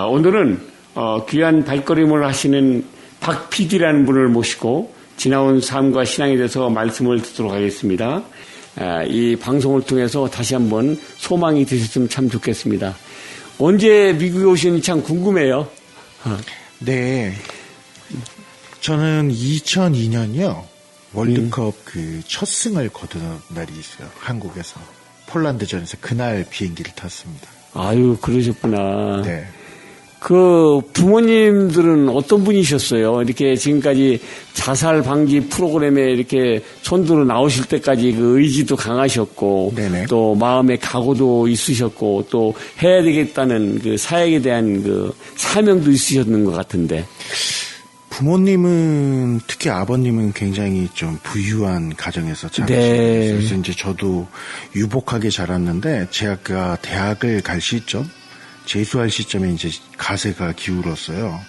오늘은 귀한 발걸음을 하시는 박 PD라는 분을 모시고 지나온 삶과 신앙에 대해서 말씀을 듣도록 하겠습니다. 이 방송을 통해서 다시 한번 소망이 되셨으면 참 좋겠습니다. 언제 미국에 오시는지 참 궁금해요. 네. 저는 2002년이요. 월드컵 그 첫 승을 거둔 날이 있어요. 한국에서. 폴란드전에서 그날 비행기를 탔습니다. 아유, 그러셨구나. 네. 그 부모님들은 어떤 분이셨어요? 이렇게 지금까지 자살 방지 프로그램에 이렇게 손들어 나오실 때까지 그 의지도 강하셨고, 네네. 또 마음의 각오도 있으셨고, 또 해야 되겠다는 그 사역에 대한 그 사명도 있으셨는 것 같은데. 부모님은, 특히 아버님은 굉장히 좀 부유한 가정에서 자라셨어요. 네. 그래서 이제 저도 유복하게 자랐는데, 제가 대학을 갈 시점, 재수할 시점에 이제 가세가 기울었어요.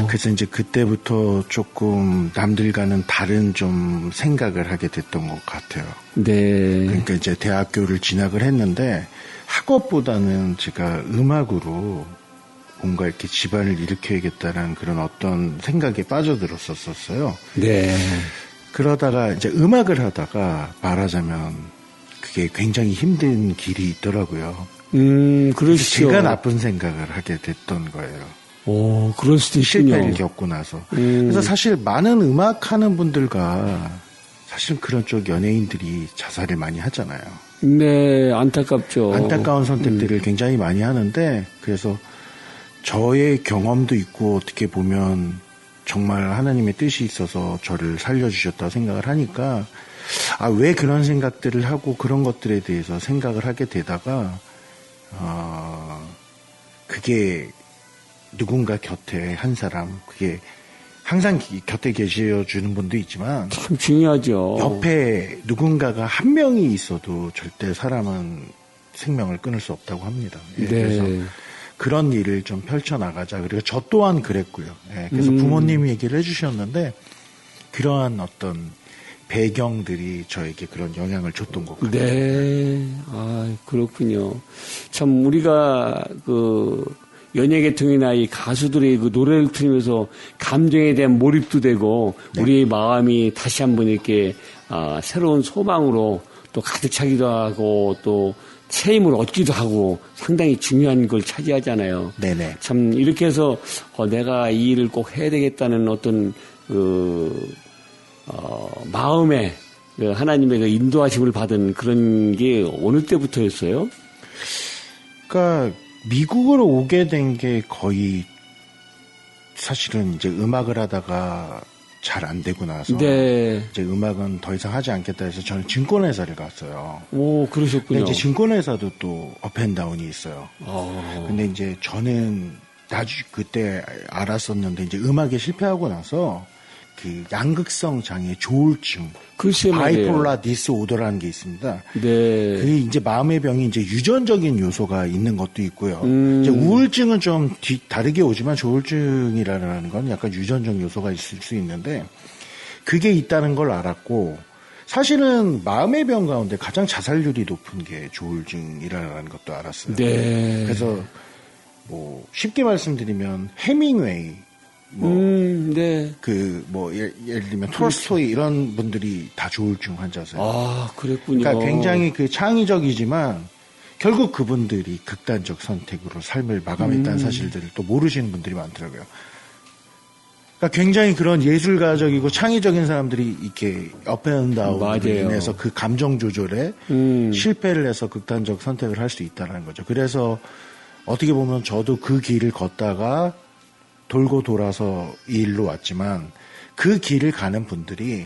그래서 이제 그때부터 조금 남들과는 다른 좀 생각을 하게 됐던 것 같아요. 네. 그러니까 이제 대학교를 진학을 했는데 학업보다는 제가 음악으로 뭔가 이렇게 집안을 일으켜야겠다는 그런 어떤 생각에 빠져들었었어요. 네. 그러다가 이제 음악을 하다가 말하자면 그게 굉장히 힘든 길이 있더라고요. 그러시죠. 제가 나쁜 생각을 하게 됐던 거예요. 오, 그럴 수도 있군요. 실패를 겪고 나서. 그래서 사실 많은 음악하는 분들과 사실 그런 쪽 연예인들이 자살을 많이 하잖아요. 네, 안타깝죠. 안타까운 선택들을 굉장히 많이 하는데, 그래서 저의 경험도 있고 어떻게 보면 정말 하나님의 뜻이 있어서 저를 살려주셨다고 생각을 하니까, 왜 그런 생각들을 하고 그런 것들에 대해서 생각을 하게 되다가 그게 누군가 곁에 한 사람, 그게 항상 곁에 계셔주는 분도 있지만 참 중요하죠. 옆에 누군가가 한 명이 있어도 절대 사람은 생명을 끊을 수 없다고 합니다. 네. 그래서 그런 일을 좀 펼쳐나가자. 그리고 저 또한 그랬고요. 그래서 부모님이 얘기를 해주셨는데 그러한 어떤 배경들이 저에게 그런 영향을 줬던 것 같아요. 네. 그렇군요. 참, 우리가 연예계통이나 이 가수들의 그 노래를 들으면서 감정에 대한 몰입도 되고, 네. 우리의 마음이 다시 한번 이렇게, 새로운 소망으로 또 가득 차기도 하고, 또 새 힘을 얻기도 하고, 상당히 중요한 걸 차지하잖아요. 네네. 참, 이렇게 해서, 내가 이 일을 꼭 해야 되겠다는 어떤, 마음에 하나님의 그 인도하심을 받은 그런 게 어느 때부터였어요? 그러니까 미국으로 오게 된 게 거의 사실은 이제 음악을 하다가 잘 안 되고 나서 네. 이제 음악은 더 이상 하지 않겠다 해서 저는 증권회사를 갔어요. 오, 그러셨군요. 근데 이제 증권회사도 또 업앤다운이 있어요. 근데 이제 저는 그때 알았었는데 이제 음악에 실패하고 나서 그 양극성 장애 조울증, 바이폴라 디스오더라는 게 있습니다. 네. 그게 이제 마음의 병이 이제 유전적인 요소가 있는 것도 있고요. 이제 우울증은 좀 다르게 오지만 조울증이라는 건 약간 유전적 요소가 있을 수 있는데 그게 있다는 걸 알았고 사실은 마음의 병 가운데 가장 자살률이 높은 게 조울증이라는 것도 알았어요. 네. 그래서 뭐 쉽게 말씀드리면 해밍웨이 네. 예를 들면 톨스토이 이런 분들이 다 조울증 환자세요. 그랬군요. 그러니까 굉장히 창의적이지만 결국 그분들이 극단적 선택으로 삶을 마감했다는 사실들을 또 모르시는 분들이 많더라고요. 그러니까 굉장히 그런 예술가적이고 창의적인 사람들이 이렇게 업앤다운으로 인해서 그 감정 조절에 실패를 해서 극단적 선택을 할 수 있다는 거죠. 그래서 어떻게 보면 저도 그 길을 걷다가 돌고 돌아서 이 일로 왔지만 그 길을 가는 분들이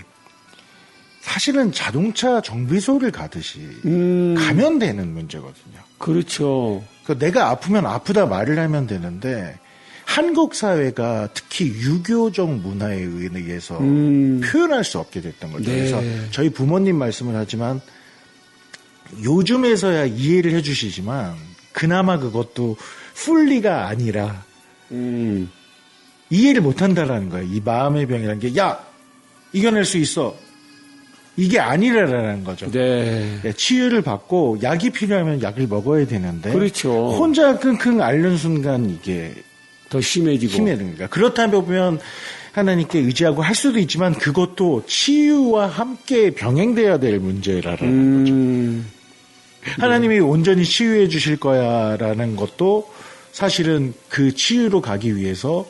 사실은 자동차 정비소를 가듯이 가면 되는 문제거든요. 그렇죠. 그러니까 내가 아프면 아프다 말을 하면 되는데 한국 사회가 특히 유교적 문화에 의해서 표현할 수 없게 됐던 거죠. 네. 그래서 저희 부모님 말씀을 하지만 요즘에서야 이해를 해주시지만 그나마 그것도 풀리가 아니라 이해를 못한다라는 거예요. 이 마음의 병이라는 게, 야, 이겨낼 수 있어. 이게 아니라는 거죠. 네. 예, 치유를 받고 약이 필요하면 약을 먹어야 되는데 그렇죠. 혼자 끙끙 앓는 순간 이게 더 심해지고. 심해집니다. 그렇다면 보면 하나님께 의지하고 할 수도 있지만 그것도 치유와 함께 병행돼야 될 문제라는 거죠. 하나님이 온전히 치유해 주실 거야라는 것도 사실은 그 치유로 가기 위해서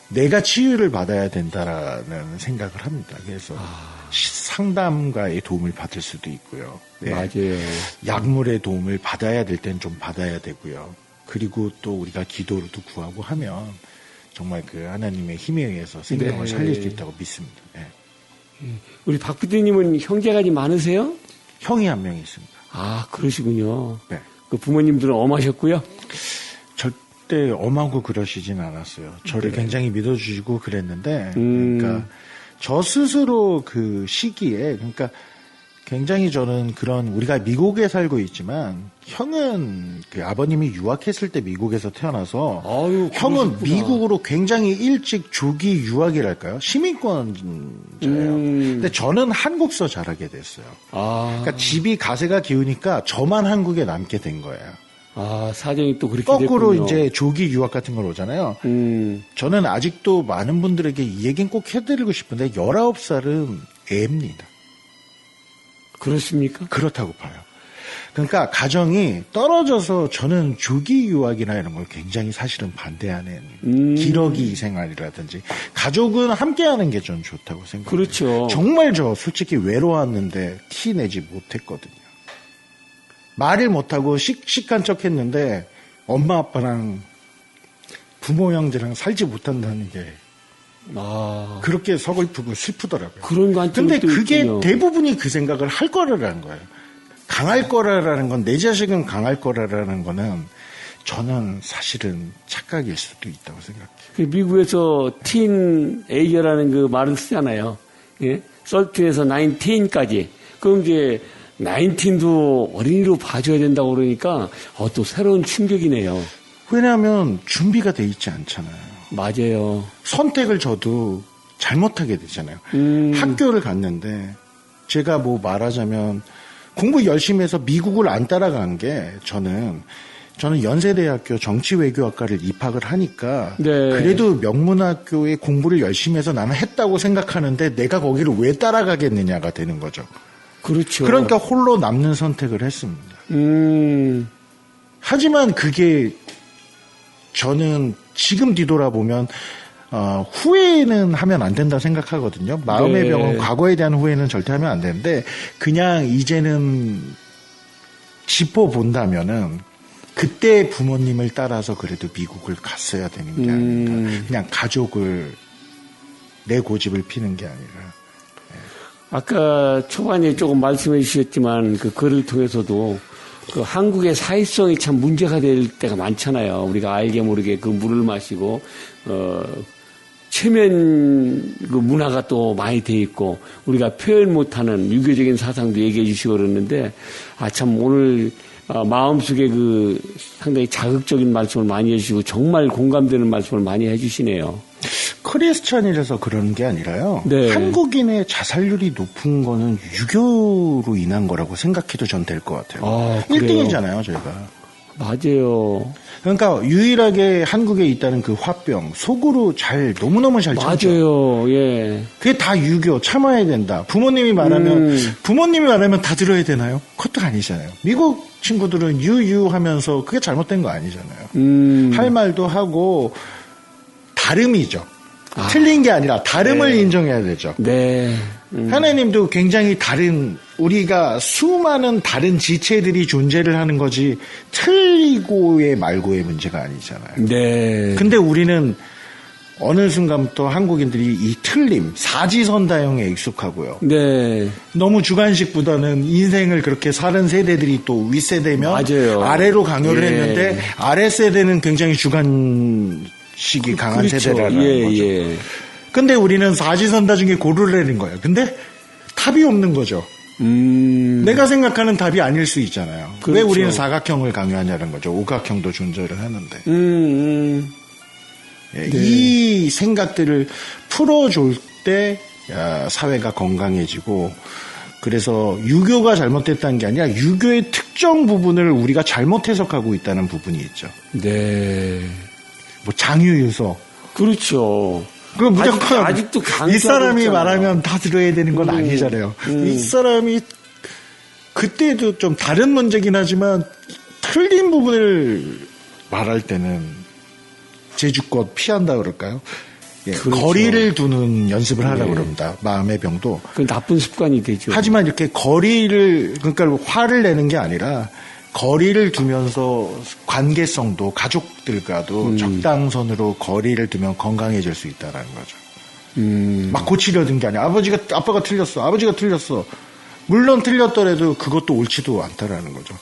내가 치유를 받아야 된다라는 생각을 합니다. 그래서 상담가의 도움을 받을 수도 있고요. 네. 맞아요. 약물의 도움을 받아야 될 땐 좀 받아야 되고요. 그리고 또 우리가 기도로도 구하고 하면 정말 그 하나님의 힘에 의해서 생명을 네. 살릴 수 있다고 믿습니다. 네. 우리 박 PD님은 형제가 좀 많으세요? 형이 한 명 있습니다. 아, 그러시군요. 네. 그 부모님들은 엄하셨고요. 절대 엄하고 그러시진 않았어요. 저를 네. 굉장히 믿어주시고 그랬는데, 음. 그러니까 저 스스로 그 시기에, 그러니까 굉장히 저는 그런 우리가 미국에 살고 있지만 형은 그 아버님이 유학했을 때 미국에서 태어나서 아유, 형은 그러셨구나. 미국으로 굉장히 일찍 조기 유학이랄까요? 시민권자예요. 근데 저는 한국서 자라게 됐어요. 아, 그러니까 집이 가세가 기우니까 저만 한국에 남게 된 거예요. 아, 사정이 또 그렇게 거꾸로 됐군요. 이제 조기 유학 같은 걸 오잖아요. 저는 아직도 많은 분들에게 이 얘기는 꼭 해드리고 싶은데 19살은 애입니다. 그렇습니까? 그렇다고 봐요. 그러니까 가정이 떨어져서 저는 조기 유학이나 이런 걸 굉장히 사실은 반대하는 기러기 생활이라든지 가족은 함께하는 게 전 좋다고 생각해요. 그렇죠. 정말 저 솔직히 외로웠는데 티 내지 못했거든요. 말을 못하고 씩씩한 척 했는데 엄마 아빠랑 부모 형제랑 살지 못한다는 게 아, 그렇게 서글프고 슬프더라고요. 그런 관점이 근데 또 그게 있군요. 대부분이 그 생각을 할 거라는 거예요. 강할 거라는 건, 내 자식은 강할 거라는 거는 저는 사실은 착각일 수도 있다고 생각해요. 그 미국에서 틴 에이저라는 그 말을 쓰잖아요. 예? 13에서 19까지. 그럼 이제 19도 어린이로 봐줘야 된다고 그러니까 또 새로운 충격이네요. 왜냐하면 준비가 돼 있지 않잖아요. 맞아요. 선택을 저도 잘못하게 되잖아요. 학교를 갔는데 제가 뭐 말하자면 공부 열심히 해서 미국을 안 따라간 게 저는 연세대학교 정치외교학과를 입학을 하니까 네. 그래도 명문학교에 공부를 열심히 해서 나는 했다고 생각하는데 내가 거기를 왜 따라가겠느냐가 되는 거죠. 그렇죠. 그러니까 홀로 남는 선택을 했습니다. 하지만 그게 저는 지금 뒤돌아보면 후회는 하면 안 된다 생각하거든요. 마음의 네. 병은 과거에 대한 후회는 절대 하면 안 되는데 그냥 이제는 짚어본다면은 그때 부모님을 따라서 그래도 미국을 갔어야 되는 게 아닌가. 그냥 가족을 내 고집을 피는 게 아니라. 아까 초반에 조금 말씀해 주셨지만 그 글을 통해서도 그 한국의 사회성이 참 문제가 될 때가 많잖아요. 우리가 알게 모르게 그 물을 마시고 체면 그 문화가 또 많이 돼 있고 우리가 표현 못하는 유교적인 사상도 얘기해 주시고 그러는데 참 오늘 마음속에 그 상당히 자극적인 말씀을 많이 해주시고 정말 공감되는 말씀을 많이 해주시네요. 크리스찬이라서 그런 게 아니라요. 네. 한국인의 자살률이 높은 거는 유교로 인한 거라고 생각해도 전 될 것 같아요. 아, 그래요? 1등이잖아요, 저희가. 맞아요. 그러니까 유일하게 한국에 있다는 그 화병 속으로 너무너무 잘 참죠. 맞아요. 예. 그게 다 유교 참아야 된다. 부모님이 말하면 다 들어야 되나요? 그것도 아니잖아요. 미국 친구들은 유유하면서 그게 잘못된 거 아니잖아요. 할 말도 하고 다름이죠. 틀린 게 아니라 다름을 네. 인정해야 되죠. 네. 하나님도 굉장히 다른 우리가 수많은 다른 지체들이 존재를 하는 거지 틀리고의 말고의 문제가 아니잖아요. 네. 근데 우리는 어느 순간부터 한국인들이 이 틀림, 사지선다형에 익숙하고요. 네. 너무 주관식보다는 인생을 그렇게 사는 세대들이 또 윗세대면 맞아요. 아래로 강요를 예. 했는데 아래 세대는 굉장히 주관식이 강한 그렇죠. 세대라는 예, 거죠. 예. 근데 우리는 사지선다 중에 고르를 내린 거예요. 근데 답이 없는 거죠. 내가 생각하는 답이 아닐 수 있잖아요. 왜 그렇죠. 우리는 사각형을 강요하냐는 거죠. 오각형도 존재를 하는데. 예, 네. 이 생각들을 풀어줄 때 사회가 건강해지고 그래서 유교가 잘못됐다는 게 아니라 유교의 특정 부분을 우리가 잘못 해석하고 있다는 부분이 있죠. 네. 뭐 장유유서. 그렇죠. 그 무조건 아직도 이 사람이 있잖아요. 말하면 다 들어야 되는 건 아니잖아요. 이 사람이 그때도 좀 다른 문제긴 하지만 틀린 부분을 말할 때는 제주껏 피한다 그럴까요? 예, 그렇죠. 거리를 두는 연습을 하라고 그럽니다. 마음의 병도. 그 나쁜 습관이 되죠. 하지만 이렇게 거리를, 그러니까 화를 내는 게 아니라 거리를 두면서 관계성도 가족들과도 적당선으로 거리를 두면 건강해질 수 있다는 거죠. 막 고치려던 게 아니야. 아빠가 틀렸어. 아버지가 틀렸어. 물론 틀렸더라도 그것도 옳지도 않다라는 거죠.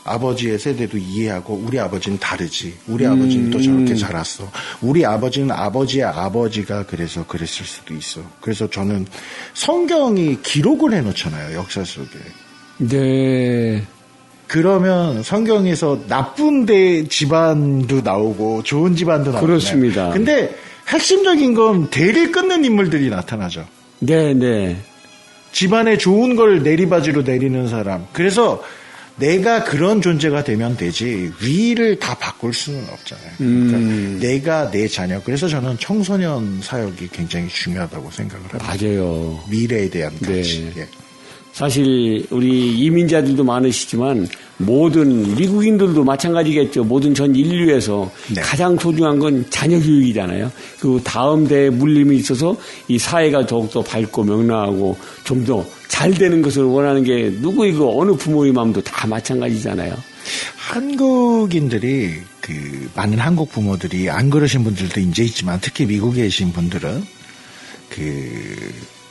아버지의 세대도 이해하고 우리 아버지는 다르지. 우리 아버지는 또 저렇게 자랐어. 우리 아버지는 아버지의 아버지가 그래서 그랬을 수도 있어. 그래서 저는 성경이 기록을 해놓잖아요. 역사 속에. 네. 그러면 성경에서 나쁜 집안도 나오고 좋은 집안도 나오고 그렇습니다. 근데 핵심적인 건 대를 끊는 인물들이 나타나죠. 네, 네. 집안에 좋은 걸 내리바지로 내리는 사람. 그래서 내가 그런 존재가 되면 되지 위를 다 바꿀 수는 없잖아요. 그러니까 내가 내 자녀. 그래서 저는 청소년 사역이 굉장히 중요하다고 생각을 합니다. 맞아요. 미래에 대한 가치. 네. 예. 사실 우리 이민자들도 많으시지만 모든 미국인들도 마찬가지겠죠. 모든 전 인류에서 네. 가장 소중한 건 자녀 교육이잖아요. 그 다음 대에 물림이 있어서 이 사회가 더욱더 밝고 명랑하고 좀 더 잘 되는 것을 원하는 게 누구이고 어느 부모의 마음도 다 마찬가지잖아요. 한국인들이 많은 한국 부모들이 안 그러신 분들도 이제 있지만 특히 미국에 계신 분들은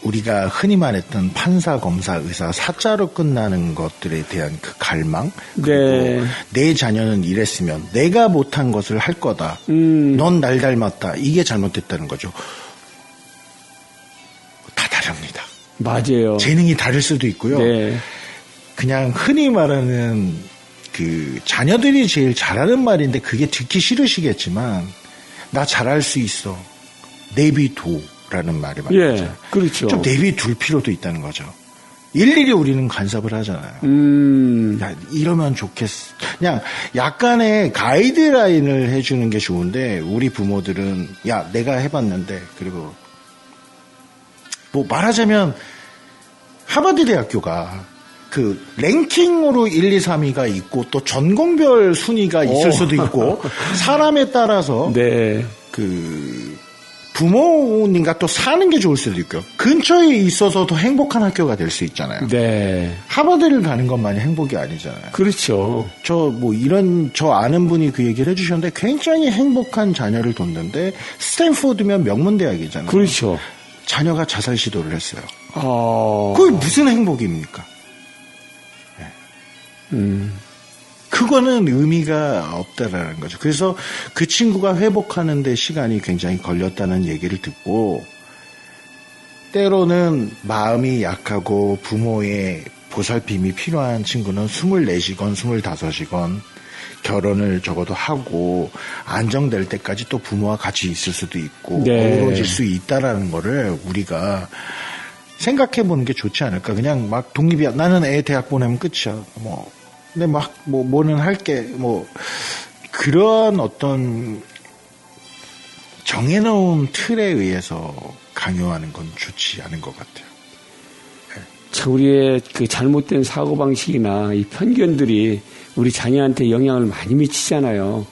우리가 흔히 말했던 판사, 검사, 의사, 사자로 끝나는 것들에 대한 그 갈망, 그리고 네. 내 자녀는 이랬으면 내가 못한 것을 할 거다. 넌 날 닮았다. 이게 잘못됐다는 거죠. 다 다릅니다. 맞아요. 재능이 다를 수도 있고요. 네. 그냥 흔히 말하는 자녀들이 제일 잘하는 말인데 그게 듣기 싫으시겠지만 나 잘할 수 있어. 내비둬라는 말이 맞죠. 예, 그렇죠. 좀 내비둘 필요도 있다는 거죠. 일일이 우리는 간섭을 하잖아요. 야, 이러면 좋겠어. 그냥 약간의 가이드라인을 해주는 게 좋은데 우리 부모들은 야 내가 해봤는데 그리고 뭐 말하자면 하버드 대학교가 랭킹으로 1, 2, 3위가 있고 또 전공별 순위가 있을 수도 있고 사람에 따라서 네. 부모님과 또 사는 게 좋을 수도 있고요. 근처에 있어서 더 행복한 학교가 될 수 있잖아요. 네. 하버드를 가는 것만이 행복이 아니잖아요. 그렇죠. 저 아는 분이 그 얘기를 해주셨는데 굉장히 행복한 자녀를 뒀는데 스탠포드면 명문대학이잖아요. 그렇죠. 자녀가 자살 시도를 했어요. 아. 그게 무슨 행복입니까? 그거는 의미가 없다라는 거죠. 그래서 그 친구가 회복하는데 시간이 굉장히 걸렸다는 얘기를 듣고 때로는 마음이 약하고 부모의 보살핌이 필요한 친구는 24시건 25시건 결혼을 적어도 하고 안정될 때까지 또 부모와 같이 있을 수도 있고 네. 어우러질 수 있다라는 거를 우리가 생각해 보는 게 좋지 않을까. 그냥 막 독립이야. 나는 애 대학 보내면 끝이야. 근데 뭐는 할게. 그런 어떤 정해놓은 틀에 의해서 강요하는 건 좋지 않은 것 같아요. 참 우리의 그 잘못된 사고방식이나 이 편견들이 우리 자녀한테 영향을 많이 미치잖아요.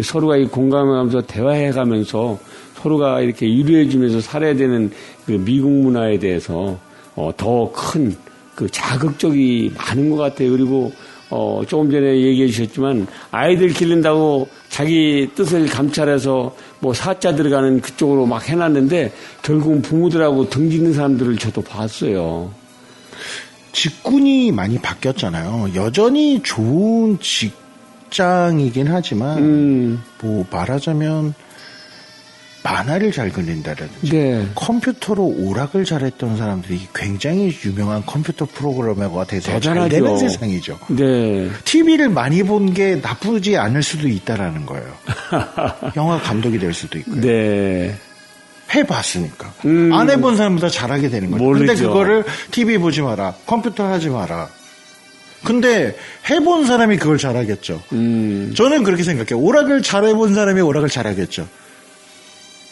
서로가 공감하면서 대화해가면서 서로가 이렇게 유리해주면서 살아야 되는 그 미국 문화에 대해서 더 큰 그 자극적이 많은 것 같아요. 그리고 조금 전에 얘기해 주셨지만 아이들 기른다고 자기 뜻을 감찰해서 사자 들어가는 그쪽으로 막 해놨는데 결국은 부모들하고 등짓는 사람들을 저도 봤어요. 직군이 많이 바뀌었잖아요. 여전히 좋은 직장이긴 하지만 말하자면 만화를 잘 그린다든지 네. 컴퓨터로 오락을 잘했던 사람들이 굉장히 유명한 컴퓨터 프로그래머가 돼서 잘 대단하죠. 되는 세상이죠. 네. TV를 많이 본 게 나쁘지 않을 수도 있다라는 거예요. 영화 감독이 될 수도 있고요. 네. 해봤으니까. 안 해본 사람보다 잘하게 되는 거죠. 모르죠. 근데 그거를 TV 보지 마라. 컴퓨터 하지 마라. 근데 해본 사람이 그걸 잘하겠죠. 저는 그렇게 생각해요. 오락을 잘해본 사람이 오락을 잘하겠죠.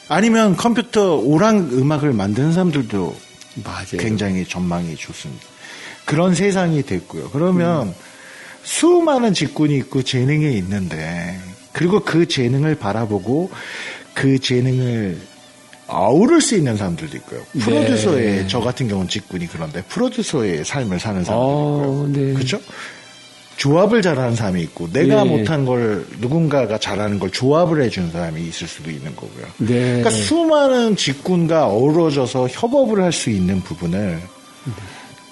아니면 컴퓨터 오락 음악을 만드는 사람들도 맞아요. 굉장히 전망이 좋습니다. 그런 세상이 됐고요. 그러면 수많은 직군이 있고 재능이 있는데 그리고 그 재능을 바라보고 그 재능을 아우를 수 있는 사람들도 있고요. 프로듀서의 네. 저 같은 경우는 직군이 그런데 프로듀서의 삶을 사는 사람들도 있고요. 네. 그렇죠? 조합을 잘하는 사람이 있고 내가 네. 못한 걸 누군가가 잘하는 걸 조합을 해주는 사람이 있을 수도 있는 거고요. 네. 그러니까 수많은 직군과 어우러져서 협업을 할 수 있는 부분을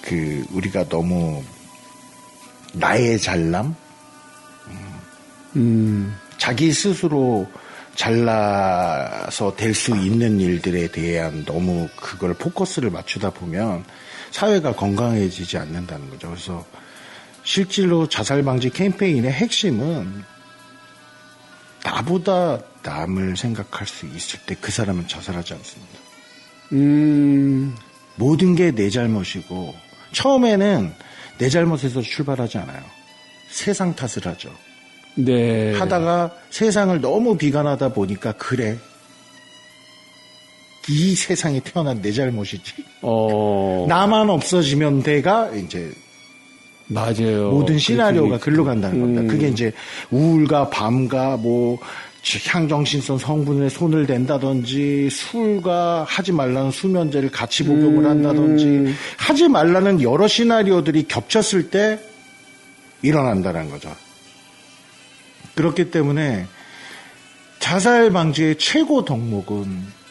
그 우리가 너무 나의 잘남, 자기 스스로 잘나서 될 수 있는 일들에 대한 너무 그걸 포커스를 맞추다 보면 사회가 건강해지지 않는다는 거죠. 그래서 실질로 자살 방지 캠페인의 핵심은 나보다 남을 생각할 수 있을 때 그 사람은 자살하지 않습니다. 모든 게 내 잘못이고 처음에는 내 잘못에서 출발하지 않아요. 세상 탓을 하죠. 네. 하다가 세상을 너무 비관하다 보니까 그래. 이 세상에 태어난 내 잘못이지. 나만 없어지면 돼가 이제 맞아요. 모든 시나리오가 글로 간다는 겁니다. 그게 이제 우울과 밤과 뭐 향정신성 성분에 손을 댄다든지 술과 하지 말라는 수면제를 같이 복용을 한다든지 하지 말라는 여러 시나리오들이 겹쳤을 때 일어난다는 거죠. 그렇기 때문에 자살 방지의 최고 덕목은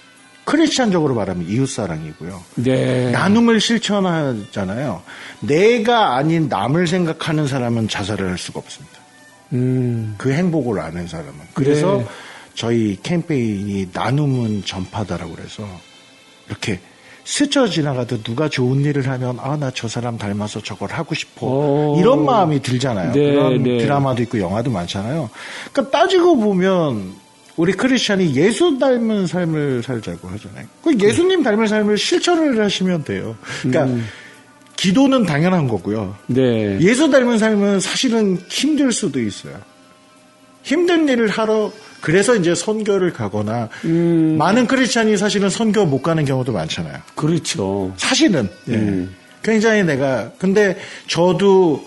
크리스찬적으로 말하면 이웃사랑이고요. 네. 나눔을 실천하잖아요. 내가 아닌 남을 생각하는 사람은 자살을 할 수가 없습니다. 그 행복을 아는 사람은. 그래서 네. 저희 캠페인이 나눔은 전파다라고 그래서 이렇게 스쳐 지나가도 누가 좋은 일을 하면 아, 나 저 사람 닮아서 저걸 하고 싶어. 이런 마음이 들잖아요. 네, 그런 네. 드라마도 있고 영화도 많잖아요. 그러니까 따지고 보면 우리 크리스찬이 예수 닮은 삶을 살자고 하잖아요. 그 예수님 닮은 삶을 실천을 하시면 돼요. 그러니까 기도는 당연한 거고요. 네. 예수 닮은 삶은 사실은 힘들 수도 있어요. 힘든 일을 하러 그래서 이제 선교를 가거나 많은 크리스찬이 사실은 선교 못 가는 경우도 많잖아요. 그렇죠. 사실은 굉장히 근데 저도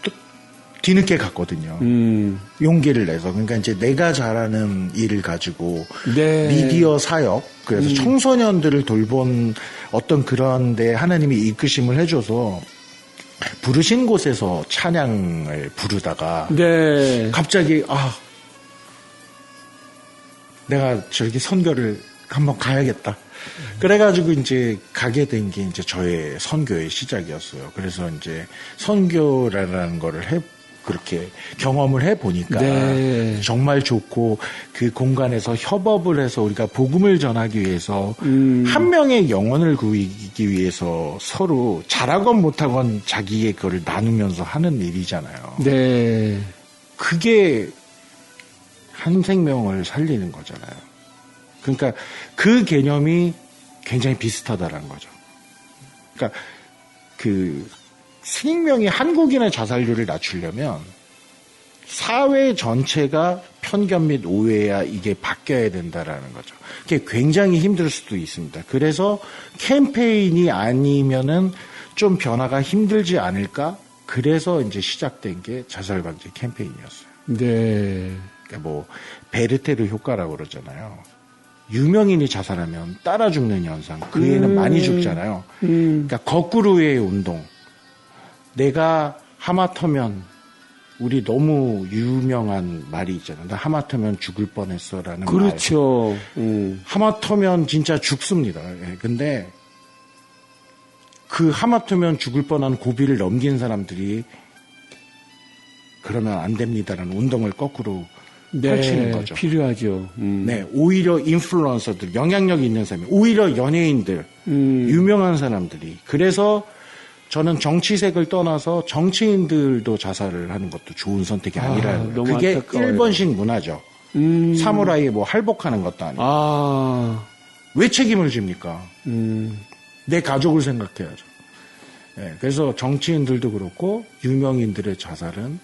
또 뒤늦게 갔거든요. 용기를 내서 그러니까 이제 내가 잘하는 일을 가지고 네. 미디어 사역 그래서 청소년들을 돌본 어떤 그런데 하나님이 이끄심을 해줘서 부르신 곳에서 찬양을 부르다가 네. 갑자기 내가 저기 선교를 한번 가야겠다. 그래가지고 이제 가게 된 게 이제 저의 선교의 시작이었어요. 그래서 이제 선교라는 거를 그렇게 경험을 해보니까 네. 정말 좋고 그 공간에서 협업을 해서 우리가 복음을 전하기 위해서 한 명의 영혼을 구하기 위해서 서로 잘하건 못하건 자기의 그걸 나누면서 하는 일이잖아요. 네. 그게 한 생명을 살리는 거잖아요. 그러니까 그 개념이 굉장히 비슷하다라는 거죠. 그러니까 그 생명이 한국인의 자살률을 낮추려면 사회 전체가 편견 및 오해야 이게 바뀌어야 된다라는 거죠. 그게 굉장히 힘들 수도 있습니다. 그래서 캠페인이 아니면은 좀 변화가 힘들지 않을까? 그래서 이제 시작된 게 자살 방지 캠페인이었어요. 네. 그러니까 뭐 베르테르 효과라고 그러잖아요. 유명인이 자살하면 따라 죽는 현상. 그 애는 많이 죽잖아요. 그러니까 거꾸로의 운동. 내가 하마터면 우리 너무 유명한 말이 있잖아요. 나 하마터면 죽을 뻔했어라는 그렇죠. 말. 하마터면 진짜 죽습니다. 예, 근데 그 하마터면 죽을 뻔한 고비를 넘긴 사람들이 그러면 안 됩니다라는 운동을 거꾸로 펼치는 거죠. 필요하죠. 네, 오히려 인플루언서들, 영향력 있는 사람이, 오히려 연예인들, 유명한 사람들이. 그래서 저는 정치색을 떠나서 정치인들도 자살을 하는 것도 좋은 선택이 아니라는 거예요. 너무 그게 안타까워요. 일본식 문화죠. 사무라이에 뭐 할복하는 것도 아니고. 아, 왜 책임을 집니까? 내 가족을 생각해야죠. 예, 그래서 정치인들도 그렇고 유명인들의 자살은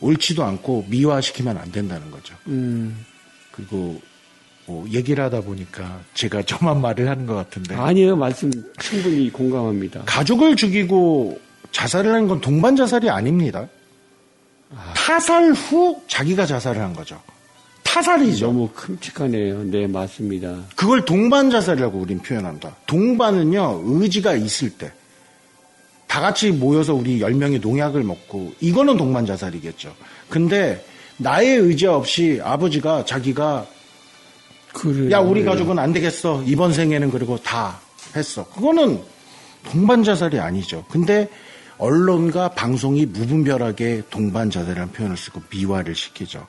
옳지도 않고 미화시키면 안 된다는 거죠. 그리고 뭐 얘기를 하다 보니까 제가 저만 말을 하는 것 같은데. 아니에요. 말씀 충분히 공감합니다. 가족을 죽이고 자살을 한 건 동반 자살이 아닙니다. 타살 후 자기가 자살을 한 거죠. 타살이죠. 너무 끔찍하네요. 네, 맞습니다. 그걸 동반 자살이라고 우린 표현한다. 동반은요, 의지가 있을 때. 다 같이 모여서 우리 10명이 농약을 먹고, 이거는 동반 자살이겠죠. 근데, 나의 의지 없이 아버지가 자기가, 그래요. 야, 우리 가족은 안 되겠어. 이번 생에는 그리고 다 했어. 그거는 동반 자살이 아니죠. 근데, 언론과 방송이 무분별하게 동반 자살이라는 표현을 쓰고 미화를 시키죠.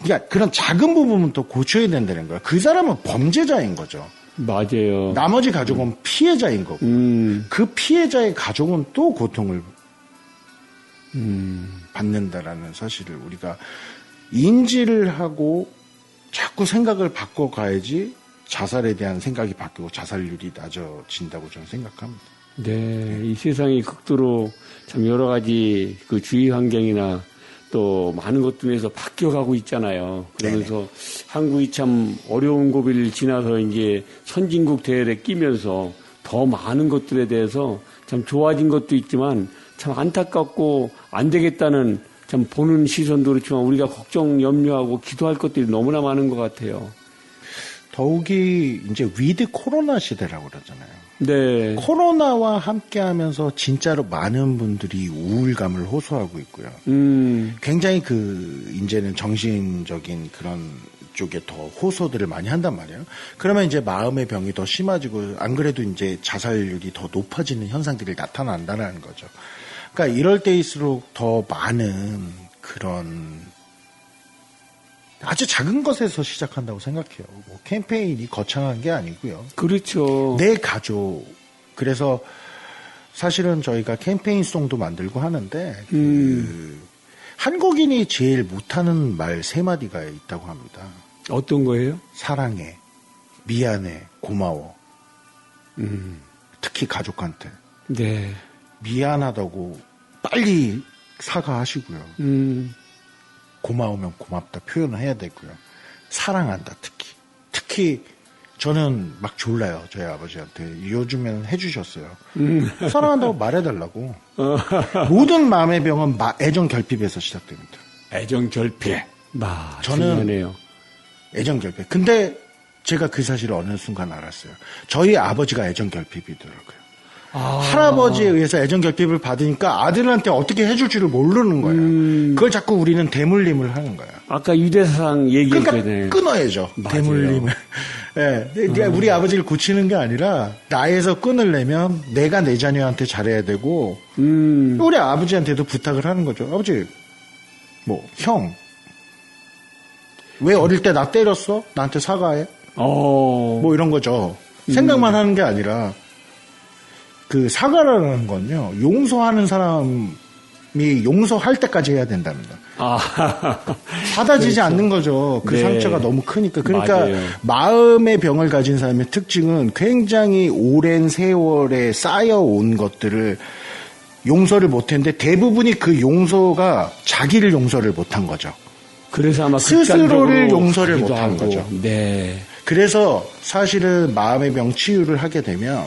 그러니까 그런 작은 부분은 또 고쳐야 된다는 거예요. 그 사람은 범죄자인 거죠. 맞아요. 나머지 가족은 피해자인 거고 그 피해자의 가족은 또 고통을 받는다라는 사실을 우리가 인지를 하고 자꾸 생각을 바꿔가야지 자살에 대한 생각이 바뀌고 자살률이 낮아진다고 저는 생각합니다. 네, 이 세상이 극도로 참 여러 가지 그 주위 환경이나 또 많은 것들에서 바뀌어가고 있잖아요. 그러면서 한국이 참 어려운 고비를 지나서 이제 선진국 대열에 끼면서 더 많은 것들에 대해서 참 좋아진 것도 있지만 참 안타깝고 안 되겠다는 참 보는 시선도 그렇지만 우리가 걱정, 염려하고 기도할 것들이 너무나 많은 것 같아요. 더욱이 이제 위드 코로나 시대라고 그러잖아요. 네. 코로나와 함께 하면서 진짜로 많은 분들이 우울감을 호소하고 있고요. 굉장히 이제는 정신적인 그런 쪽에 더 호소들을 많이 한단 말이에요. 그러면 이제 마음의 병이 더 심해지고, 안 그래도 이제 자살률이 더 높아지는 현상들이 나타난다는 거죠. 그러니까 이럴 때일수록 더 많은 그런 아주 작은 것에서 시작한다고 생각해요. 뭐 캠페인이 거창한 게 아니고요. 그렇죠. 내 가족. 그래서 사실은 저희가 캠페인송도 만들고 하는데 한국인이 제일 못하는 말 3마디가 있다고 합니다. 어떤 거예요? 사랑해, 미안해, 고마워. 특히 가족한테. 네. 미안하다고 빨리 사과하시고요. 고마우면 고맙다 표현을 해야 되고요. 사랑한다 특히 저는 막 졸라요. 저희 아버지한테. 요즘에는 해주셨어요. 사랑한다고 말해달라고. 모든 마음의 병은 애정 결핍에서 시작됩니다. 애정 결핍. 저는 중요하네요. 애정 결핍. 근데 제가 그 사실을 어느 순간 알았어요. 저희 아버지가 애정 결핍이더라고요. 할아버지에 의해서 애정 결핍을 받으니까 아들한테 어떻게 해줄 줄을 모르는 거예요. 그걸 자꾸 우리는 대물림을 하는 거예요. 아까 유대사상 얘기했잖아요. 그러니까 끊어야죠. 맞아요. 대물림을. 네, 그러니까 우리 아버지를 고치는 게 아니라 나에서 끊으려면 내가 내 자녀한테 잘해야 되고 우리 아버지한테도 부탁을 하는 거죠. 아버지, 형, 왜 어릴 때 나 때렸어? 나한테 사과해. 이런 거죠. 생각만 하는 게 아니라 그 사과라는 건요, 용서하는 사람이 용서할 때까지 해야 된답니다. 받아지지 그렇죠. 않는 거죠. 그 네. 상처가 너무 크니까. 그러니까 맞아요. 마음의 병을 가진 사람의 특징은 굉장히 오랜 세월에 쌓여온 것들을 용서를 못했는데 대부분이 그 용서가 자기를 용서를 못한 거죠. 그래서 아마 스스로를 용서를 하기도 못한 하고. 거죠. 네. 그래서 사실은 마음의 병 치유를 하게 되면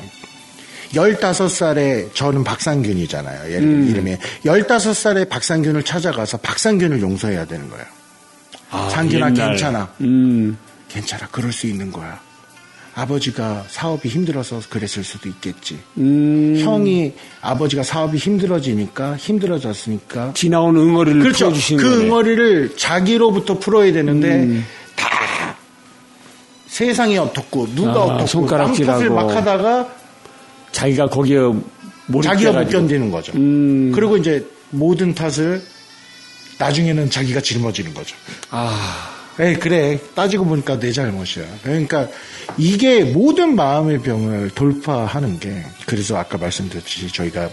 15살에 저는 박상균이잖아요. 이름이 15살에 박상균을 찾아가서 박상균을 용서해야 되는 거예요. 상균아 옛날. 괜찮아. 괜찮아. 그럴 수 있는 거야. 아버지가 사업이 힘들어서 그랬을 수도 있겠지. 형이 아버지가 사업이 힘들어졌으니까 지나온 응어리를 그렇죠. 풀어주시는 그 거네. 응어리를 자기로부터 풀어야 되는데 다 세상이 어떻고 누가 어떻고 손가락질하고. 땀탓을 막 하다가 자기가 거기에 자기가 못 몰입해가지고. 견디는 거죠. 그리고 이제 모든 탓을 나중에는 자기가 짊어지는 거죠. 에이, 그래. 따지고 보니까 내 잘못이야. 그러니까 이게 모든 마음의 병을 돌파하는 게, 그래서 아까 말씀드렸듯이 저희가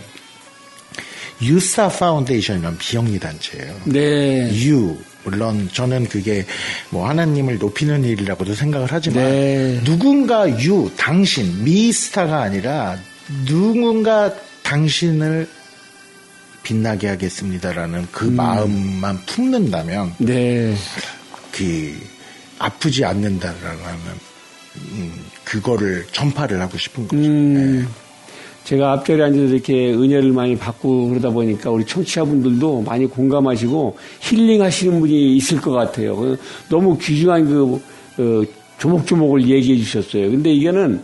유사 파운데이션이라는 비영리 단체예요. 네. U, 물론 저는 그게 뭐 하나님을 높이는 일이라고도 생각을 하지만 네. 누군가 당신, 미스타가 아니라 누군가 당신을 빛나게 하겠습니다라는 그 마음만 품는다면 네. 그 아프지 않는다라는 그거를 전파를 하고 싶은 거죠. 네. 제가 앞자리에 앉아서 이렇게 은혜를 많이 받고 그러다 보니까 우리 청취자분들도 많이 공감하시고 힐링하시는 분이 있을 것 같아요. 너무 귀중한 조목조목을 얘기해 주셨어요. 근데 이거는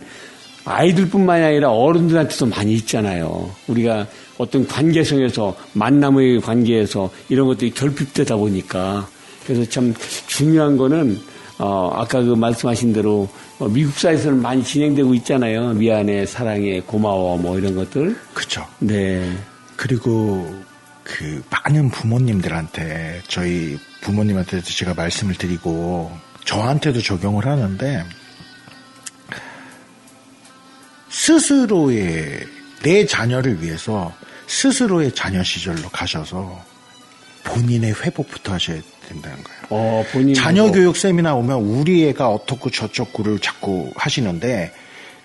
아이들뿐만이 아니라 어른들한테도 많이 있잖아요. 우리가 어떤 관계성에서 만남의 관계에서 이런 것들이 결핍되다 보니까 그래서 참 중요한 거는 아까 그 말씀하신 대로 미국사에서는 많이 진행되고 있잖아요. 미안해, 사랑해, 고마워, 뭐 이런 것들. 그렇죠. 네. 그리고 그 많은 부모님들한테 저희 부모님한테도 제가 말씀을 드리고 저한테도 적용을 하는데 스스로의 내 자녀를 위해서 스스로의 자녀 시절로 가셔서 본인의 회복부터 하셔야 된다는 거예요. 본인 자녀 교육 세미나 오면 우리 애가 어떻고 저쩌고를 자꾸 하시는데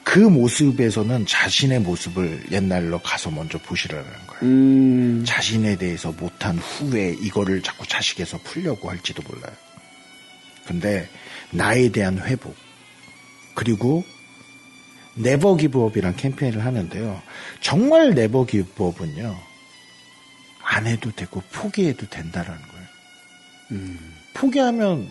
그 모습에서는 자신의 모습을 옛날로 가서 먼저 보시라는 거예요. 자신에 대해서 못한 후에 이거를 자꾸 자식에서 풀려고 할지도 몰라요. 근데 나에 대한 회복 그리고 네버 기브업이란 캠페인을 하는데요. 정말 네버 기브업은요. 안 해도 되고 포기해도 된다라는 거예요. 포기하면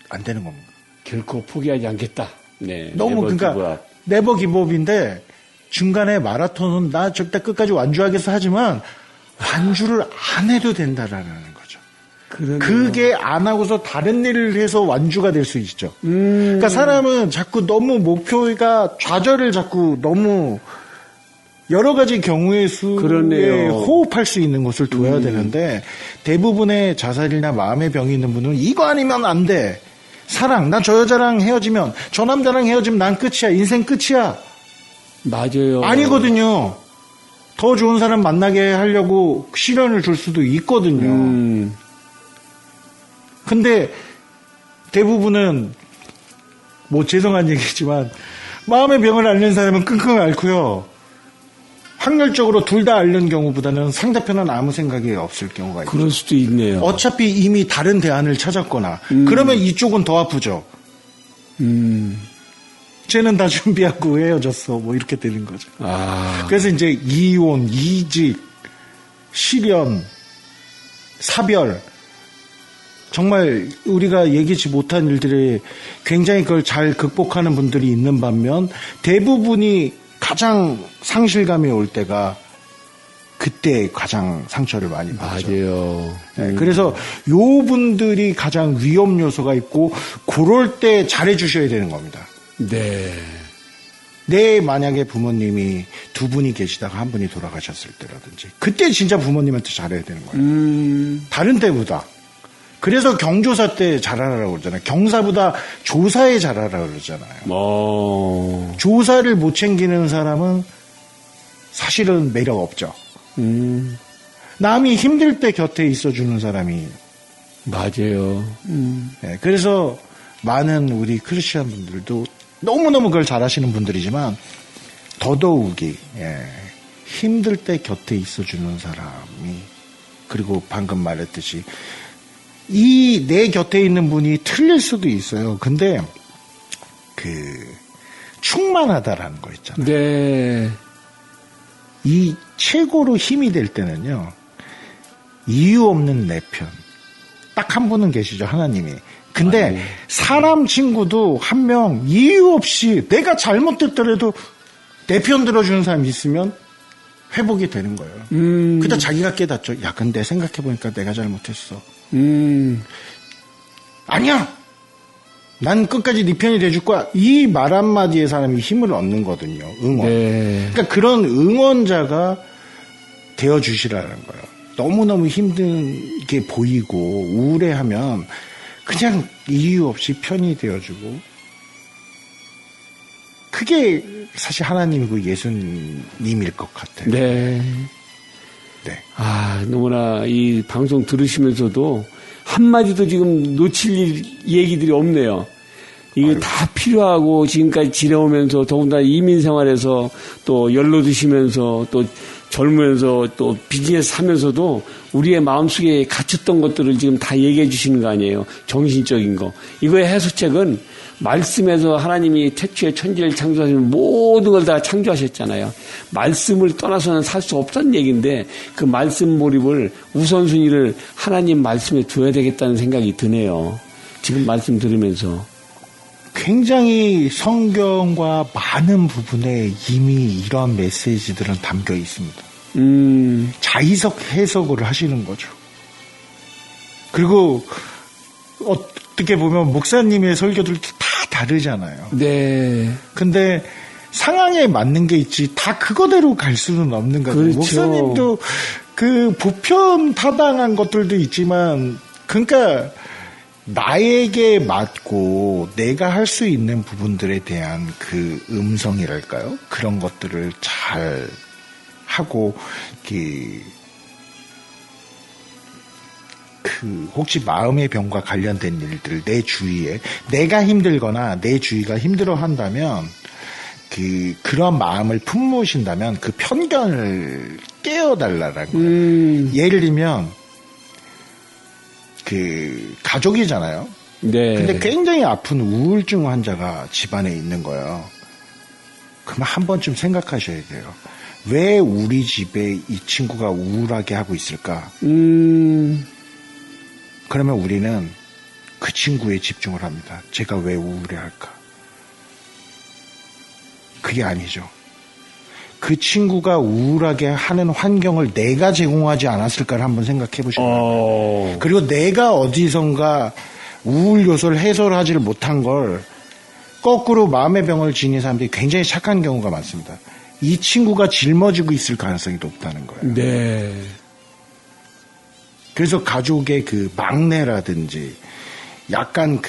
안 되는 겁니다. 결코 포기하지 않겠다. 네. 너무 그러니까 네버 기브업인데 중간에 마라톤은 나 절대 끝까지 완주하겠어 하지만 완주를 안 해도 된다라는 거죠. 그러네요. 그게 안 하고서 다른 일을 해서 완주가 될 수 있죠. 그러니까 사람은 자꾸 너무 목표가 좌절을 자꾸 너무 여러 가지 경우의 수에 그러네요. 호흡할 수 있는 것을 둬야 되는데 대부분의 자살이나 마음의 병이 있는 분은 이거 아니면 안 돼. 사랑, 난 저 여자랑 헤어지면 저 남자랑 헤어지면 난 끝이야. 인생 끝이야. 맞아요. 아니거든요. 더 좋은 사람 만나게 하려고 시련을 줄 수도 있거든요. 근데 대부분은 뭐 죄송한 얘기지만 마음의 병을 앓는 사람은 끙끙 앓고요. 확률적으로 둘 다 앓는 경우보다는 상대편은 아무 생각이 없을 경우가 있죠. 그럴 수도 있네요. 어차피 이미 다른 대안을 찾았거나 그러면 이쪽은 더 아프죠. 쟤는 다 준비하고 헤어졌어. 뭐 이렇게 되는 거죠. 그래서 이제 이혼, 이직, 실연, 사별 정말 우리가 얘기치 못한 일들에 굉장히 그걸 잘 극복하는 분들이 있는 반면 대부분이 가장 상실감이 올 때가 그때 가장 상처를 많이 받죠. 맞아요. 네, 그래서 요 분들이 가장 위험 요소가 있고 그럴 때 잘해 주셔야 되는 겁니다. 네. 내 만약에 부모님이 두 분이 계시다가 한 분이 돌아가셨을 때라든지 그때 진짜 부모님한테 잘해야 되는 거예요. 다른 때보다. 그래서 경조사 때 잘하라고 그러잖아요. 경사보다 조사에 잘하라고 그러잖아요. 조사를 못 챙기는 사람은 사실은 매력 없죠. 남이 힘들 때 곁에 있어주는 사람이. 맞아요. 네, 그래서 많은 우리 크리스천 분들도 너무너무 그걸 잘하시는 분들이지만 더더욱이 힘들 때 곁에 있어주는 사람이 그리고 방금 말했듯이 이 내 곁에 있는 분이 틀릴 수도 있어요. 근데 그 충만하다라는 거 있잖아요. 네. 이 최고로 힘이 될 때는요. 이유 없는 내 편. 딱 한 분은 계시죠. 하나님이. 근데 사람 친구도 한 명 이유 없이 내가 잘못됐더라도 내 편 들어주는 사람이 있으면 회복이 되는 거예요. 그다 자기가 깨닫죠. 야, 근데 생각해보니까 내가 잘못했어. 아니야. 난 끝까지 네 편이 돼줄 거야. 이 말 한마디에 사람이 힘을 얻는 거거든요. 응원. 네. 그러니까 그런 응원자가 되어주시라는 거예요. 너무너무 힘들게 보이고 우울해하면 그냥 이유 없이 편이 되어주고 그게 사실 하나님이고 예수님일 것 같아요. 네. 네. 너무나 이 방송 들으시면서도 한마디도 지금 놓칠 얘기들이 없네요. 이게 다 필요하고 지금까지 지내오면서 더군다나 이민 생활에서 또 연로 드시면서 또 젊으면서 또 비즈니스 하면서도 우리의 마음속에 갇혔던 것들을 지금 다 얘기해 주시는 거 아니에요. 정신적인 거. 이거의 해소책은 말씀에서 하나님이 태초에 천지를 창조하시면 모든 걸 다 창조하셨잖아요. 말씀을 떠나서는 살 수 없다는 얘기인데 그 말씀 몰입을 우선순위를 하나님 말씀에 둬야 되겠다는 생각이 드네요. 지금 말씀 들으면서. 굉장히 성경과 많은 부분에 이미 이런 메시지들은 담겨 있습니다. 자의적 해석을 하시는 거죠. 그리고 어떻게 보면 목사님의 설교들 다 다르잖아요. 네. 근데 상황에 맞는 게 있지 다 그거대로 갈 수는 없는 거죠. 그렇죠. 목사님도 그 보편 타당한 것들도 있지만 그러니까 나에게 맞고 내가 할 수 있는 부분들에 대한 그 음성이랄까요? 그런 것들을 잘 하고 혹시 마음의 병과 관련된 일들 내 주위에 내가 힘들거나 내 주위가 힘들어 한다면 그런 마음을 품으신다면 그 편견을 깨어달라는 거예요. 예를 들면 가족이잖아요. 네. 근데 굉장히 아픈 우울증 환자가 집안에 있는 거예요. 그러면 한 번쯤 생각하셔야 돼요. 왜 우리 집에 이 친구가 우울하게 하고 있을까? 그러면 우리는 그 친구에 집중을 합니다. 제가 왜 우울해할까? 그게 아니죠. 그 친구가 우울하게 하는 환경을 내가 제공하지 않았을까를 한번 생각해 보시면 돼요. 그리고 내가 어디선가 우울 요소를 해소하지를 못한 걸 거꾸로 마음의 병을 지닌 사람들이 굉장히 착한 경우가 많습니다. 이 친구가 짊어지고 있을 가능성이 높다는 거예요. 네. 그래서 가족의 그 막내라든지 약간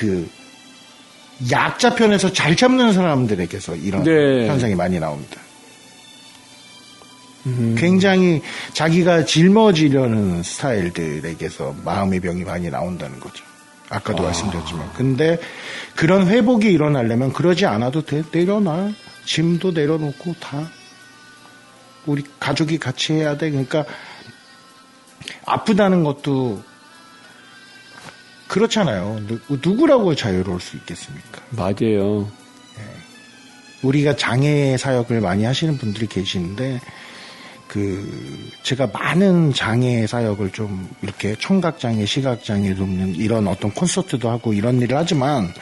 약자 편에서 잘 참는 사람들에게서 이런 네. 현상이 많이 나옵니다. 굉장히 자기가 짊어지려는 스타일들에게서 마음의 병이 많이 나온다는 거죠. 아까도 말씀드렸지만. 근데 그런 회복이 일어나려면 그러지 않아도 돼. 내려놔. 짐도 내려놓고 다 우리 가족이 같이 해야 돼. 그러니까 아프다는 것도 그렇잖아요. 누구라고 자유로울 수 있겠습니까? 맞아요. 우리가 장애 사역을 많이 하시는 분들이 계시는데 제가 많은 장애 사역을 좀 이렇게 청각장애, 시각장애 돕는 이런 어떤 콘서트도 하고 이런 일을 하지만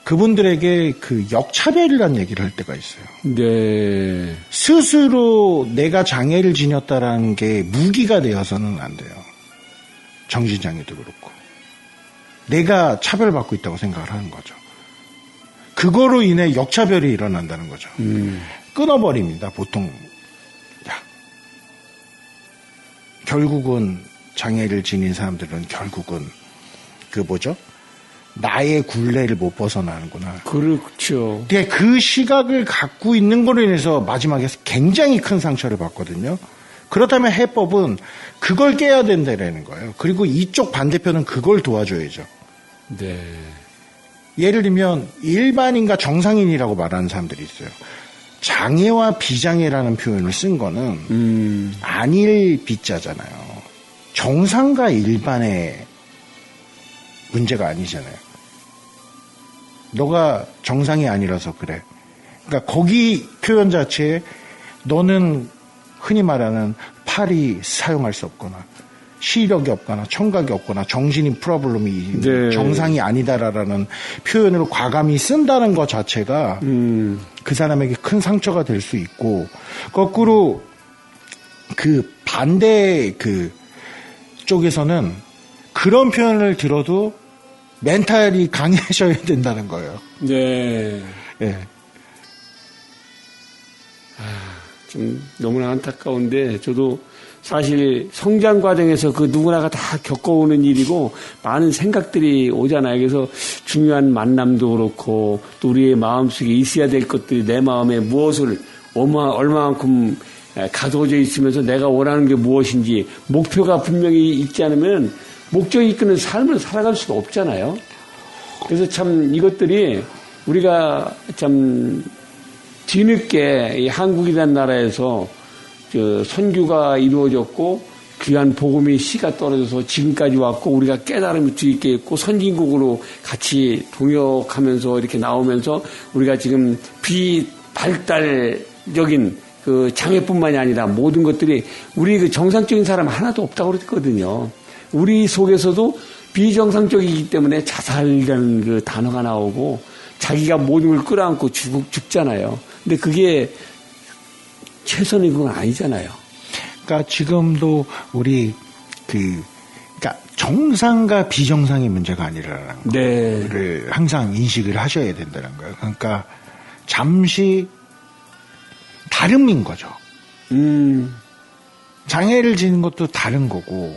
그분들에게 역차별이라는 얘기를 할 때가 있어요. 네. 스스로 내가 장애를 지녔다라는 게 무기가 되어서는 안 돼요. 정신장애도 그렇고. 내가 차별받고 있다고 생각을 하는 거죠. 그거로 인해 역차별이 일어난다는 거죠. 끊어버립니다, 보통. 결국은 장애를 지닌 사람들은 결국은 나의 굴레를 못 벗어나는구나. 그렇죠. 근데 그 시각을 갖고 있는 걸로 인해서 마지막에 굉장히 큰 상처를 받거든요. 그렇다면 해법은 그걸 깨야 된다는 거예요. 그리고 이쪽 반대편은 그걸 도와줘야죠. 네. 예를 들면 일반인과 정상인이라고 말하는 사람들이 있어요. 장애와 비장애라는 표현을 쓴 거는 안일 비자잖아요. 정상과 일반의 문제가 아니잖아요. 너가 정상이 아니라서 그래. 그러니까 거기 표현 자체에 너는 흔히 말하는 팔이 사용할 수 없거나 시력이 없거나 청각이 없거나 정신이 프로블럼이 네. 정상이 아니다라는 표현을 과감히 쓴다는 것 자체가 그 사람에게 큰 상처가 될 수 있고 거꾸로 그 반대 쪽에서는 그런 표현을 들어도 멘탈이 강해져야 된다는 거예요. 네. 예. 좀 너무나 안타까운데 저도 사실 성장 과정에서 누구나가 다 겪어오는 일이고 많은 생각들이 오잖아요. 그래서 중요한 만남도 그렇고 또 우리의 마음속에 있어야 될 것들이 내 마음에 무엇을 얼마만큼 가둬져 있으면서 내가 원하는 게 무엇인지 목표가 분명히 있지 않으면 목적이 이끄는 삶을 살아갈 수가 없잖아요. 그래서 참 이것들이 우리가 참 뒤늦게 이 한국이라는 나라에서 선교가 이루어졌고 귀한 복음의 씨가 떨어져서 지금까지 왔고 우리가 깨달음이 뒤있게 있고 선진국으로 같이 동역하면서 이렇게 나오면서 우리가 지금 비발달적인 그 장애뿐만이 아니라 모든 것들이 우리 그 정상적인 사람 하나도 없다고 그랬거든요. 우리 속에서도 비정상적이기 때문에 자살이라는 그 단어가 나오고 자기가 모든 걸 끌어안고 죽잖아요. 근데 그게 최선의 건 아니잖아요. 그러니까 지금도 우리 그러니까 정상과 비정상의 문제가 아니라는 거를 항상 인식을 하셔야 된다는 거예요. 그러니까 잠시 다름인 거죠. 장애를 지닌 것도 다른 거고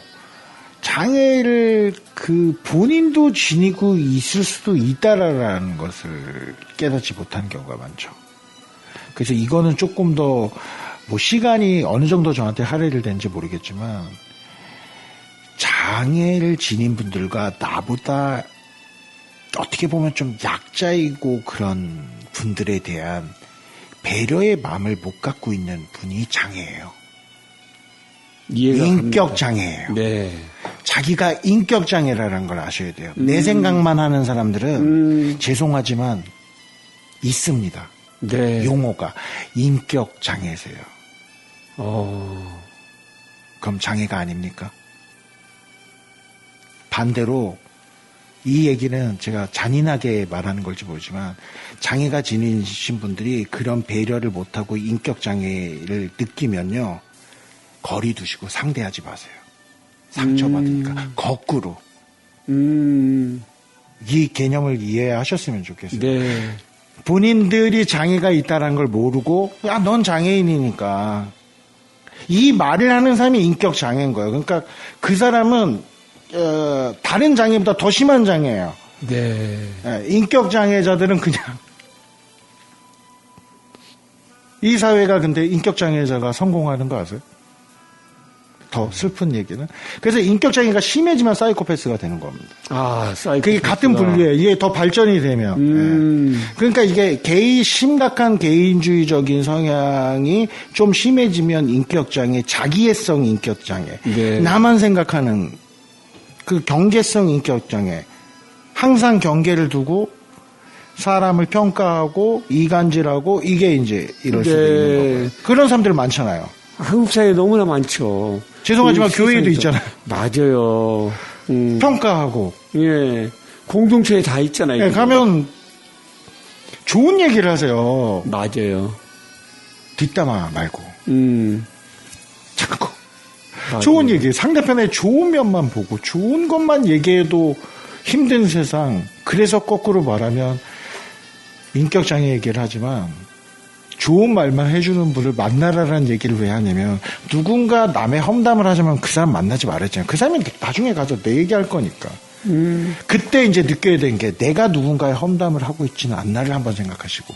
장애를 그 본인도 지니고 있을 수도 있다라는 것을 깨닫지 못한 경우가 많죠. 그래서 이거는 조금 더 뭐 시간이 어느 정도 저한테 할애를 된지 모르겠지만 장애를 지닌 분들과 나보다 어떻게 보면 좀 약자이고 그런 분들에 대한 배려의 마음을 못 갖고 있는 분이 장애예요. 인격 장애예요. 네. 자기가 인격 장애라는 걸 아셔야 돼요. 내 생각만 하는 사람들은 죄송하지만 있습니다. 네. 용어가 인격 장애세요. 그럼 장애가 아닙니까? 반대로 이 얘기는 제가 잔인하게 말하는 걸지 모르지만 장애가 지니신 분들이 그런 배려를 못하고 인격 장애를 느끼면요. 거리 두시고 상대하지 마세요. 상처받으니까. 거꾸로. 이 개념을 이해하셨으면 좋겠어요. 네. 본인들이 장애가 있다는 걸 모르고 야, 넌 장애인이니까. 이 말을 하는 사람이 인격 장애인 거예요. 그러니까 그 사람은 다른 장애보다 더 심한 장애예요. 네. 인격 장애자들은 그냥 이 사회가 근데 인격 장애자가 성공하는 거 아세요? 더 슬픈 얘기는. 그래서 인격 장애가 심해지면 사이코패스가 되는 겁니다. 아, 사이코패스. 그게 같은 분류예요. 이게 더 발전이 되면. 그러니까 이게 심각한 개인주의적인 성향이 좀 심해지면 인격 장애, 자기애성 인격 장애, 네. 나만 생각하는 그 경계성 인격 장애, 항상 경계를 두고 사람을 평가하고 이간질하고 이게 이제 이럴 수도 있는 거고요. 그런 사람들 많잖아요. 한국 사회에 너무나 많죠. 죄송하지만 교회에도 있잖아요. 맞아요. 평가하고. 예. 공동체에 다 있잖아요. 예, 가면 좋은 얘기를 하세요. 맞아요. 뒷담화 말고. 자꾸. 맞아요. 좋은 얘기, 상대편의 좋은 면만 보고 좋은 것만 얘기해도 힘든 세상. 그래서 거꾸로 말하면 인격장애 얘기를 하지만 좋은 말만 해주는 분을 만나라라는 얘기를 왜 하냐면 누군가 남의 험담을 하자면 그 사람 만나지 말았잖아요. 그 사람이 나중에 가서 내 얘기할 거니까. 그때 이제 느껴야 되는 게 내가 누군가의 험담을 하고 있지는 않나를 한번 생각하시고.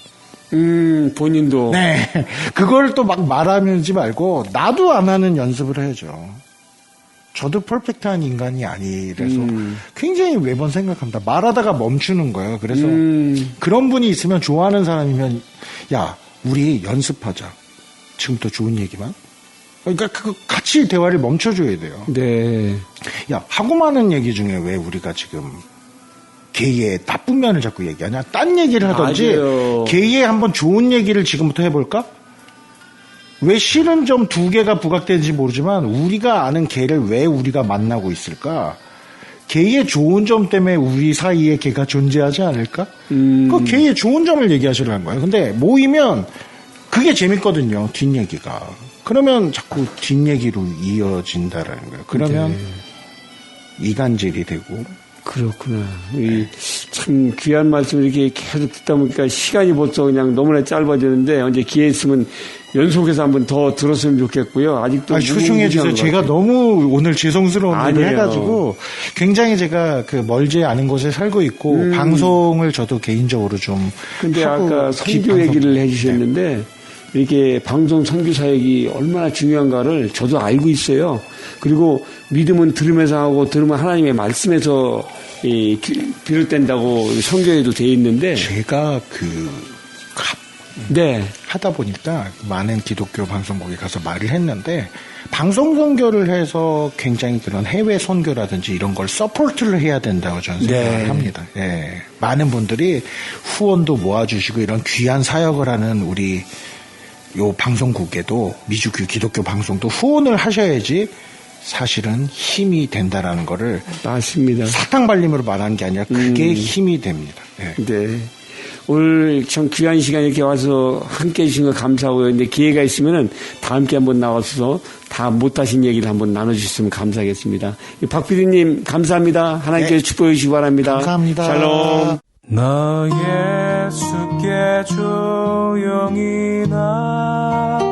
본인도. 네. 그걸 또 막 말하지 말고 나도 안 하는 연습을 해야죠. 저도 퍼펙트한 인간이 아니라서 굉장히 매번 생각합니다. 말하다가 멈추는 거예요. 그래서 그런 분이 있으면 좋아하는 사람이면 야, 우리 연습하자. 지금부터 좋은 얘기만. 그러니까 그 같이 대화를 멈춰줘야 돼요. 네. 야, 하고 많은 얘기 중에 왜 우리가 지금 게이의 나쁜 면을 자꾸 얘기하냐? 딴 얘기를 하든지 맞아요. 게이의 한번 좋은 얘기를 지금부터 해볼까? 왜 싫은 점 2개가 부각되는지 모르지만 우리가 아는 게이를 왜 우리가 만나고 있을까? 게이의 좋은 점 때문에 우리 사이에 게가 존재하지 않을까? 그 게이의 좋은 점을 얘기하시려는 거예요. 근데 모이면 그게 재밌거든요. 뒷얘기가. 그러면 자꾸 뒷얘기로 이어진다라는 거예요. 그러면 네. 이간질이 되고. 그렇구나. 참 귀한 말씀 이렇게 계속 듣다 보니까 시간이 벌써 그냥 너무나 짧아지는데 언제 기회 있으면 연속해서 한번 더 들었으면 좋겠고요. 아직도 소중해 주세요. 제가 너무 오늘 죄송스러운 일을 해가지고 굉장히 제가 그 멀지 않은 곳에 살고 있고 방송을 저도 개인적으로 좀 근데 하고 아까 선교 얘기를 해주셨는데 이렇게 방송 선교 사역이 얼마나 중요한가를 저도 알고 있어요. 그리고 믿음은 들으면서 하고 들으면 하나님의 말씀에서 비롯된다고 성경에도 되어 있는데 제가 네. 하다 보니까 많은 기독교 방송국에 가서 말을 했는데 방송 선교를 해서 굉장히 그런 해외 선교라든지 이런 걸 서포트를 해야 된다고 저는 생각을 합니다. 예. 많은 분들이 후원도 모아주시고 이런 귀한 사역을 하는 우리 요 방송국에도 미주 기독교 방송도 후원을 하셔야지 사실은 힘이 된다라는 거를 맞습니다. 사탕 발림으로 말하는 게 아니라 그게 힘이 됩니다. 예. 네. 오늘 참 귀한 시간 이렇게 와서 함께 해주신 거 감사하고요. 근데 기회가 있으면은 다 함께 한번 나와서 다 못하신 얘기를 한번 나눠주셨으면 감사하겠습니다. 박 PD님 감사합니다. 하나님께서 축복해 주시기 바랍니다. 감사합니다. 샬롬. 나 예수께 조용히 나가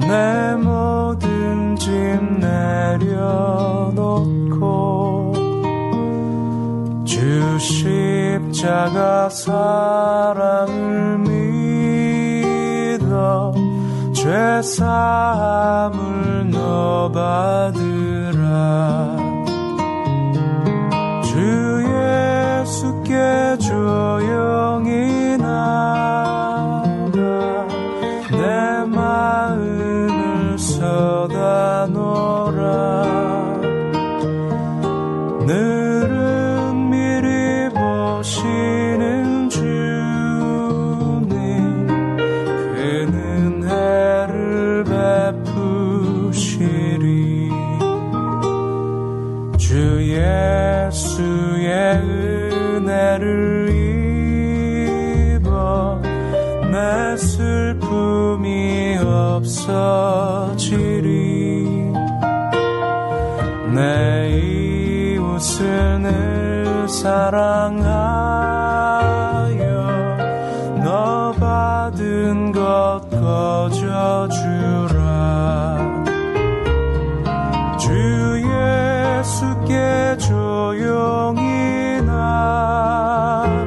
내 모든 짐 내려놓고 주 십자가 사랑을 믿어 죄 사함을 너 받으라. 주 예수께 조용히 나가 내 마음을 쏟아 놓으라. 늘은 미리 보시는 주님 그는 해를 베푸시리. 주 예수의 은혜를 입어 내 슬픔이 없어지리. 내 이웃을 늘 사랑하여 너 받은 것 거저주라. 주 예수께 조용히 나가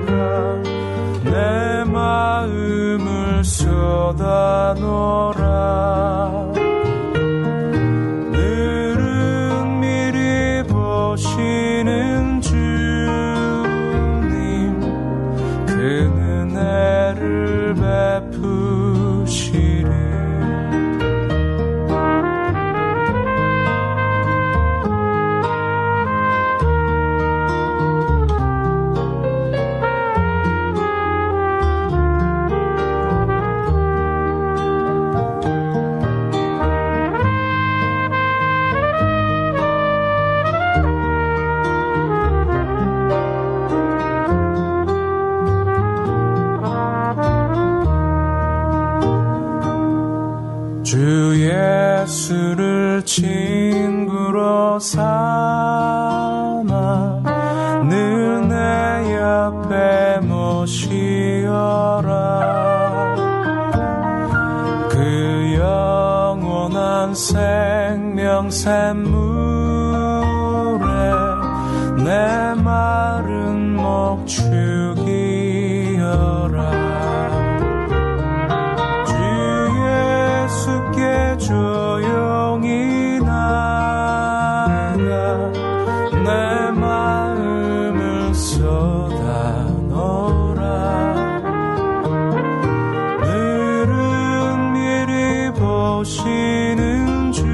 내 마음을 쏟아놓으라. 늘은 미리 보시는 주님 그는 은혜를 베푸시리. 주 예수를 친구로 삼아 늘 내 옆에 모시어라. 그 영원한 생명 샘물에 내 마른 목 죽이어라. 조용히 나가 내 마음을 쏟아놓으라. 늘은 미리 보시는 주님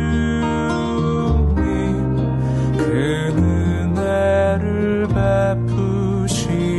그는 은혜를 베푸시리.